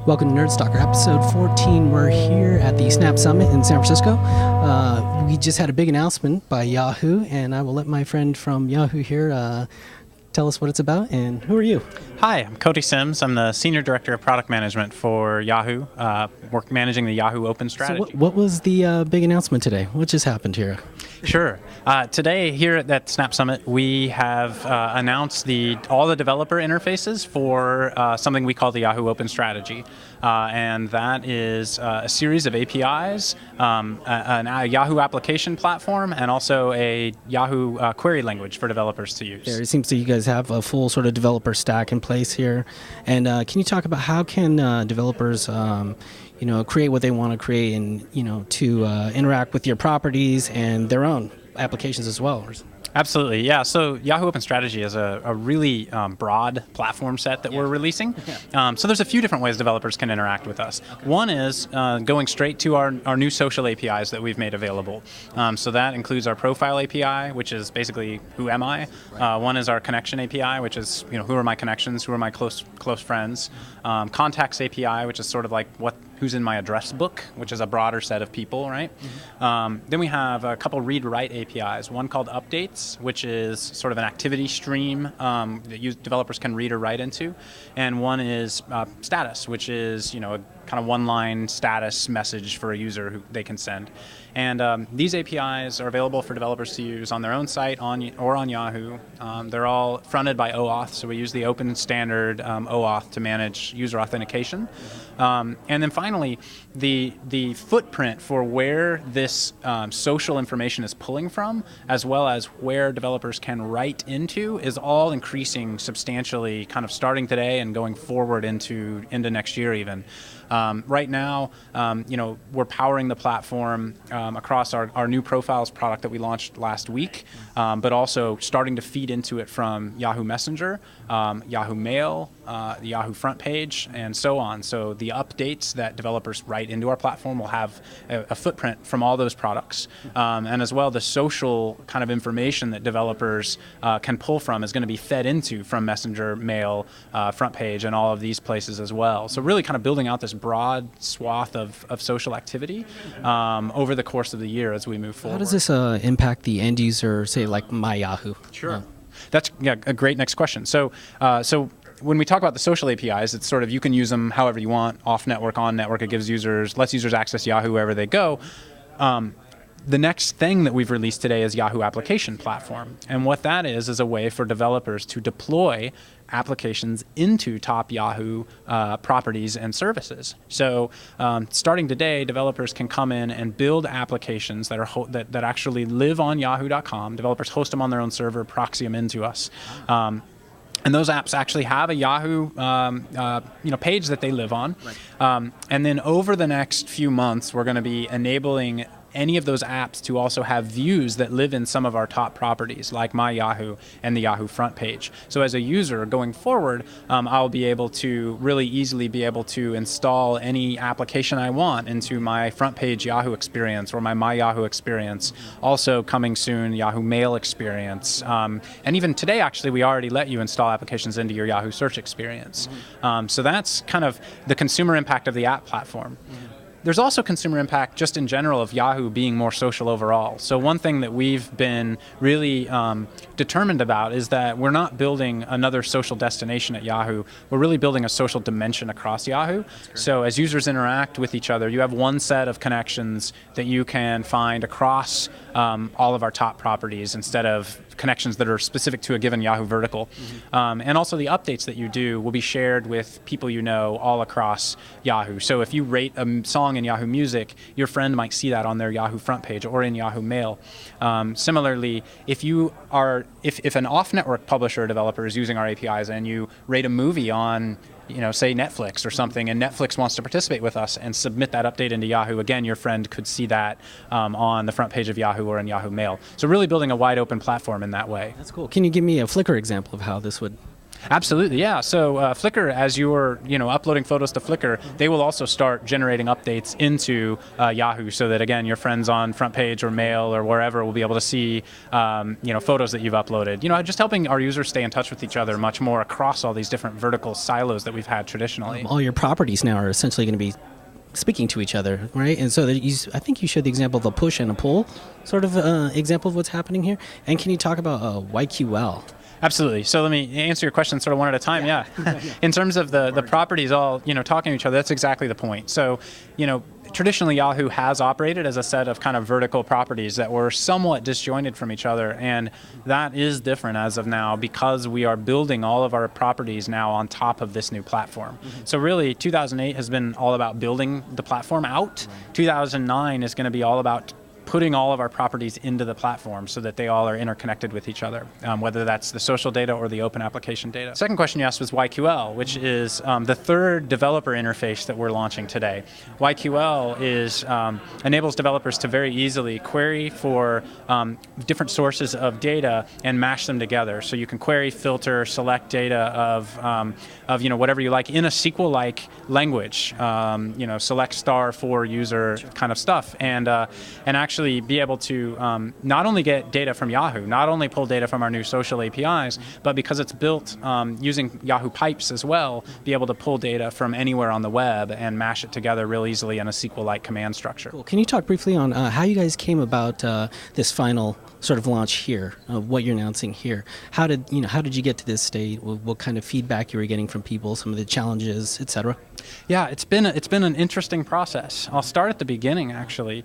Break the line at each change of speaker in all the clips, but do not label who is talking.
Welcome to Nerd Stalker, episode 14. We're here at the Snap Summit in San Francisco. We just had a big announcement by Yahoo, and I will let my friend from Yahoo here tell us what it's about. And who are you?
Hi, I'm Cody Sims. I'm the Senior Director of Product Management for Yahoo, managing the Yahoo Open Strategy.
So what was the big announcement today? What just happened here?
Sure. Today, here at Snap Summit, we have announced all the developer interfaces for something we call the Yahoo Open Strategy. And that is a series of APIs, a Yahoo application platform, and also a Yahoo query language for developers to use.
It seems that you guys have a full sort of developer stack in place here. And can you talk about how can developers create what they want to create and, to interact with your properties and their own applications as well?
Absolutely, yeah. So Yahoo Open Strategy is a really broad platform set that we're releasing. So there's a few different ways developers can interact with us. One is going straight to our new social APIs that we've made available. So that includes our profile API, which is basically who am I. One is our connection API, which is who are my connections, who are my close friends. Contacts API, which is sort of like who's in my address book, which is a broader set of people, right? Mm-hmm. Then we have a couple read-write APIs, one called Updates, which is sort of an activity stream that developers can read or write into, and one is Status, which is a kind of one-line status message for a user who they can send. And these APIs are available for developers to use on their own site or on Yahoo. They're all fronted by OAuth, so we use the open standard OAuth to manage user authentication. And then finally, the footprint for where this social information is pulling from, as well as where developers can write into, is all increasing substantially, kind of starting today and going forward into next year even. Right now, we're powering the platform across our new profiles product that we launched last week, but also starting to feed into it from Yahoo Messenger, Yahoo Mail, the Yahoo front page, and so on. So the updates that developers write into our platform will have a footprint from all those products. And as well, the social kind of information that developers can pull from is going to be fed into from Messenger, Mail, front page, and all of these places as well. So really kind of building out this broad swath of social activity over the course of the year as we move forward.
How does this impact the end user, say, like my Yahoo?
Sure. That's a great next question. So when we talk about the social APIs, it's sort of you can use them however you want, off network, on network. It lets users access Yahoo wherever they go. The next thing that we've released today is Yahoo Application Platform. And what that is a way for developers to deploy applications into top Yahoo properties and services. So starting today, developers can come in and build applications that actually live on yahoo.com. Developers host them on their own server, proxy them into us. And those apps actually have a Yahoo page that they live on. Right. And then over the next few months, we're going to be enabling any of those apps to also have views that live in some of our top properties, like My Yahoo and the Yahoo front page. So as a user going forward, I'll be able to really easily be able to install any application I want into my front page Yahoo experience or my Yahoo experience. Also coming soon, Yahoo Mail experience. And even today, actually, we already let you install applications into your Yahoo search experience. So that's kind of the consumer impact of the app platform. There's also consumer impact just in general of Yahoo being more social overall. So one thing that we've been really determined about is that we're not building another social destination at Yahoo. We're really building a social dimension across Yahoo. So as users interact with each other, you have one set of connections that you can find across all of our top properties instead of connections that are specific to a given Yahoo vertical. And also the updates that you do will be shared with people you know all across Yahoo. So if you rate a song in Yahoo Music, your friend might see that on their Yahoo front page or in Yahoo Mail. Similarly, if an off-network publisher or developer is using our APIs and you rate a movie on say Netflix or something, and Netflix wants to participate with us and submit that update into Yahoo, again, your friend could see that on the front page of Yahoo or in Yahoo Mail. So really building a wide open platform in that way.
That's cool. Can you give me a Flickr example of how this would
Absolutely, yeah. So Flickr, as you're uploading photos to Flickr, they will also start generating updates into Yahoo, so that again your friends on Front Page or Mail or wherever will be able to see photos that you've uploaded. Just helping our users stay in touch with each other much more across all these different vertical silos that we've had traditionally.
All your properties now are essentially going to be speaking to each other, right? And so I think you showed the example of a push and a pull sort of example of what's happening here. And can you talk about YQL?
Absolutely. So let me answer your question sort of one at a time. Yeah. In terms of the properties all, talking to each other, that's exactly the point. So, traditionally Yahoo has operated as a set of kind of vertical properties that were somewhat disjointed from each other, and that is different as of now because we are building all of our properties now on top of this new platform. So really 2008 has been all about building the platform out. 2009 is going to be all about putting all of our properties into the platform so that they all are interconnected with each other, whether that's the social data or the open application data. Second question you asked was YQL, which is the third developer interface that we're launching today. YQL enables developers to very easily query for different sources of data and mash them together. So you can query, filter, select data of whatever you like in a SQL-like language, select star for user kind of stuff, and actually be able to not only get data from Yahoo, not only pull data from our new social APIs, but because it's built using Yahoo pipes as well, be able to pull data from anywhere on the web and mash it together real easily in a SQL-like command structure.
Cool. Can you talk briefly on how you guys came about this final sort of launch here, what you're announcing here? How did you get to this state? What kind of feedback you were getting from people, some of the challenges, etc.?
Yeah, it's been an interesting process. I'll start at the beginning, actually.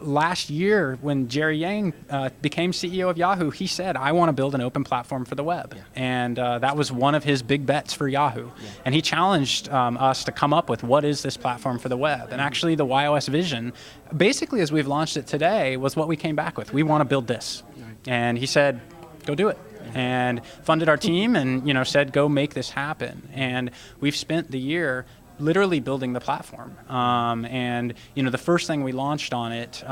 Last year, when Jerry Yang became CEO of Yahoo, he said, I want to build an open platform for the web. Yeah. And that was one of his big bets for Yahoo. Yeah. And he challenged us to come up with what is this platform for the web. And actually the YOS vision, basically as we've launched it today, was what we came back with. We want to build this. Right. And he said, go do it. And funded our team and said, go make this happen. And we've spent the year literally building the platform. And the first thing we launched on it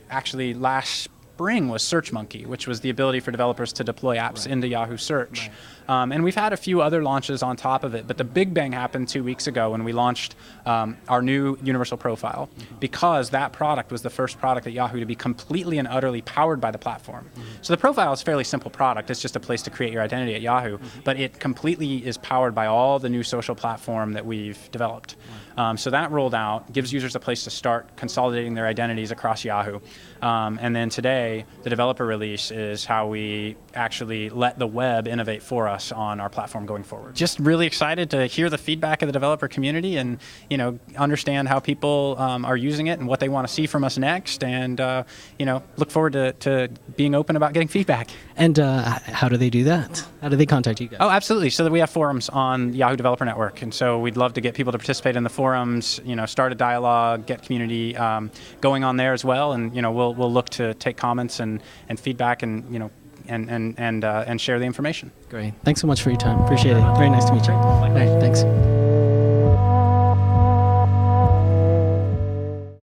actually last spring was SearchMonkey, which was the ability for developers to deploy apps into Yahoo Search. Right. And we've had a few other launches on top of it, but the big bang happened 2 weeks ago when we launched our new Universal Profile, because that product was the first product at Yahoo to be completely and utterly powered by the platform. So the profile is a fairly simple product. It's just a place to create your identity at Yahoo, but it completely is powered by all the new social platform that we've developed. So that rolled out, gives users a place to start consolidating their identities across Yahoo. And then today, the developer release is how we actually let the web innovate for us on our platform going forward. Just really excited to hear the feedback of the developer community and understand how people are using it and what they want to see from us next, and look forward to being open about getting feedback.
And how do they do that? How do they contact you guys?
Oh, absolutely. So that we have forums on Yahoo Developer Network, and so we'd love to get people to participate in the forums, start a dialogue, get community going on there as well, and we'll look to take comments and feedback and share the information.
Great. Thanks so much for your time. Appreciate it. Very nice to meet you. All right, thanks.